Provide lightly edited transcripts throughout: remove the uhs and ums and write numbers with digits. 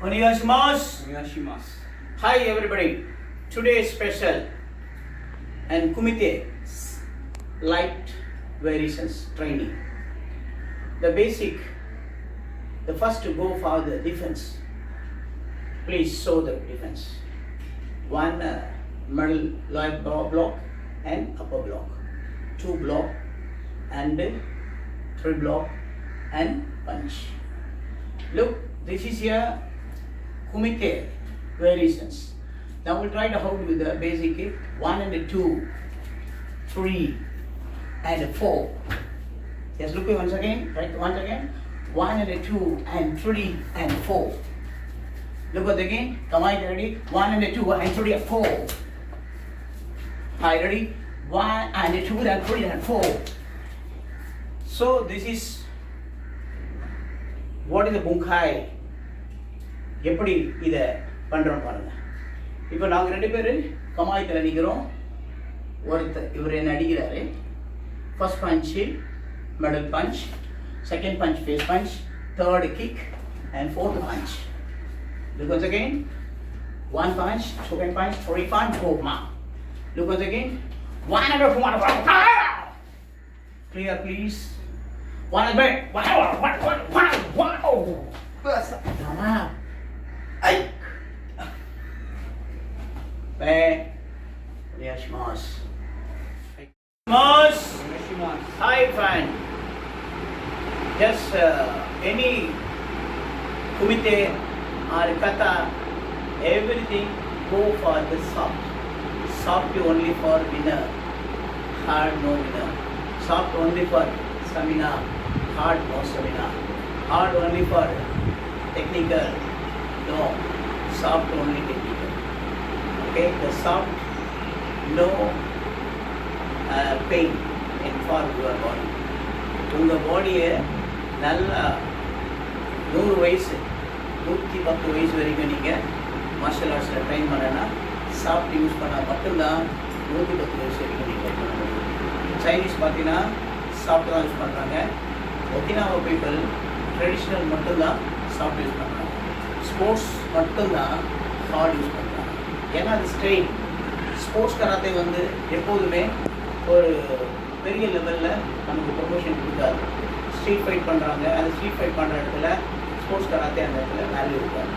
Onegashimasu. Hi everybody. Today special and Kumite light variations training. The basic, the first to go for the defense. Please show the defense. One middle lower block and upper block. 2 block and 3 block and punch. Look, this is your Kumite variations. Now we'll try to hold with the basic 1 and 2, 3 and 4. Yes, look once again, right? Once again, 1 and 2 and 3 and 4. Look at again. Come on, ready? 1 and 2 and 3 and 4. Hi, ready? 1 and 2 and 3 and 4. So this is what is the bunkai? எப்படி இதை பண்ணுறோம் பாருங்க. இப்போ நாங்கள் 2 பேர் கமாயத்தில் நிற்கிறோம். இவர் என்ன அடிக்கிறாரு. First punch, middle punch, second punch face punch, third kick and fourth punch. Look once again. 1 punch, 2 punch, 3 punch, 4 punch. Look once again. 1 and 2 and 4. Clear, please. 1 and 2. Wow. Come on. Ay. Onegashimasu. Hi, fine. Just any Kumite or kata, everything go for the soft. Soft only for winner, hard no winner. Soft only for stamina, hard no stamina. Hard only for technical, no. Soft only technical. Okay, the soft, no pain in for your body. உங்கள் பாடியை நல்லா 100 வயசு 110 வயசு வரைக்கும் நீங்கள் marshal ஆர்ட்ஸில் drain பண்ணனா soft use பண்ணால் மட்டும்தான் 110 வயசு வரைக்கும் நீங்கள் பண்ண முடியும். சைனீஸ் பார்த்தீங்கன்னா சாஃப்ட் தான் யூஸ் பண்ணுறாங்க. ஒக்கினாவா பீப்புள் ட்ரெடிஷ்னல் மட்டும்தான் சாஃப்ட் யூஸ் பண்ணுறாங்க. ஸ்போர்ட்ஸ் மட்டும்தான் ஹார்ட் யூஸ் பண்ணுறாங்க. ஏன்னா அது ஸ்ட்ரெயின். ஸ்போர்ட்ஸ் கராத்தே வந்து எப்போதுமே ஒரு பெரிய லெவலில் நமக்கு ப்ரொமோஷன் கொடுக்காது. ஸ்ட்ரீட் ஃபைட் பண்ணுறாங்க, அந்த ஸ்ட்ரீட் ஃபைட் பண்ணுற இடத்துல ஸ்போர்ட்ஸ் கராத்தே அந்த இடத்துல வேல்யூ இருக்காது.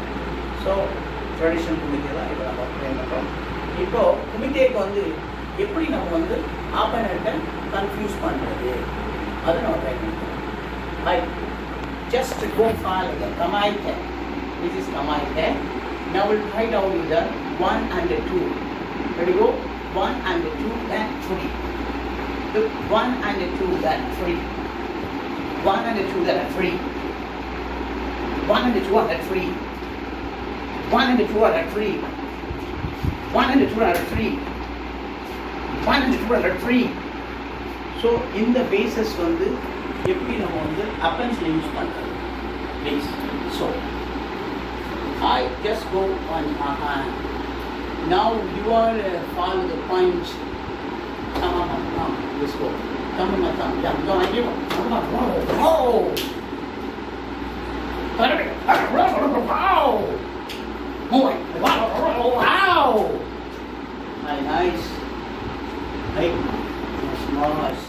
ஸோ ட்ரெடிஷ்னல் குமிட்டே தான் இப்போ நம்ம ட்ரெயின் பண்ணுறோம். இப்போது குமிட்டேக்கு வந்து எப்படி நம்ம வந்து ஆப்பனண்ட்டை கன்ஃபியூஸ் பண்ணுறது அதை நம்ம ட்ரை பண்ணுறோம். I just go for the கமாய்கே. திஸ் இஸ் கமாய்கே. Now we'll try down with the 1 and 2. Ready, go? 1 and 2 and 3. Look, 1 and 2 and 3. 1 and 2 and 3. 1 and 2 and 3. 1 and 2 and 3. 1 and 2 and 3. 1 and 2 and 3. So in the basis வந்து எப்படி நம்ம வந்து அப்பன்ஸ்ல use பண்றது? Please. So I just go on my hand. Now you are follow the punch. Come on, let's go. Come on, come. Go on, you. Come on, oh. Wow. Wow. Nice. Hey, nice.